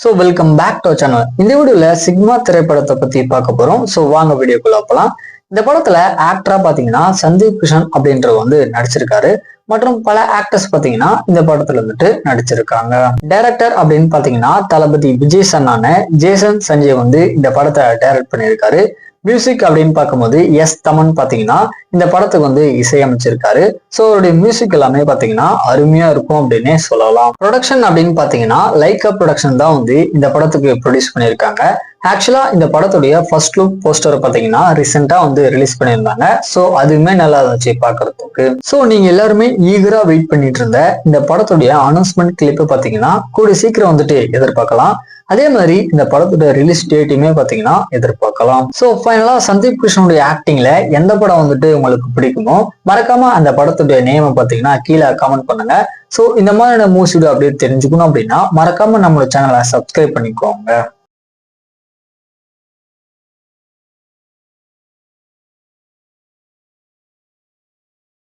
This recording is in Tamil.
So welcome back to channel. இந்த வீடியோல சிக்மா திரைப்படத்தை பத்தி பார்க்க போறோம். ஸோ வாங்க வீடியோக்குள்ள போலாம். இந்த படத்துல ஆக்டரா பாத்தீங்கன்னா சந்தீப் கிஷன் அப்படின்றவர் நடிச்சிருக்காரு. மற்றும் பல ஆக்டர்ஸ் பாத்தீங்கன்னா இந்த படத்துல நடிச்சிருக்காங்க. டைரக்டர் அப்படின்னு பாத்தீங்கன்னா தளபதி விஜய் சன்னான ஜேசன் சஞ்சய் இந்த படத்தை டைரக்ட் பண்ணியிருக்காரு. மியூசிக் அப்படின்னு பார்க்கும்போது எஸ் தமன் பாத்தீங்கன்னா இந்த படத்துக்கு இசையமைச்சிருக்காரு. ஸோ அவருடைய மியூசிக் எல்லாமே பாத்தீங்கன்னா அருமையா இருக்கும் அப்படின்னே சொல்லலாம். ப்ரொடக்ஷன் அப்படின்னு பாத்தீங்கன்னா லைக்கா ப்ரொடக்ஷன் தான் இந்த படத்துக்கு ப்ரொடியூஸ் பண்ணியிருக்காங்க. ஆக்சுவலா இந்த படத்துடைய ஃபர்ஸ்ட் லுக் போஸ்டர் பாத்தீங்கன்னா ரீசெண்டா ரிலீஸ் பண்ணியிருந்தாங்க. ஸோ அதுவுமே நல்லா இருந்துச்சு பாக்குறதுக்கு. ஸோ நீங்க எல்லாருமே ஈகரா வெயிட் பண்ணிட்டு இருந்த இந்த படத்துடைய அனௌன்ஸ்மெண்ட் கிளிப் பாத்தீங்கன்னா கூடிய சீக்கிரம் எதிர்பார்க்கலாம். அதே மாதிரி இந்த படத்தோட ரிலீஸ் டேட்டுமே பாத்தீங்கன்னா எதிர்பார்க்கலாம். ஸோ ஃபைனலா சந்தீப் கிருஷ்ணனுடைய ஆக்டிங்ல எந்த படம் உங்களுக்கு பிடிக்குமோ மறக்காம அந்த படத்துடைய நேமை பாத்தீங்கன்னா கீழே கமெண்ட் பண்ணுங்க. ஸோ இந்த மாதிரியான மூவ்ஸ் அப்படியே தெரிஞ்சுக்கணும் அப்படின்னா மறக்காம நம்மளோட சேனலை சப்ஸ்கிரைப் பண்ணிக்கோங்க.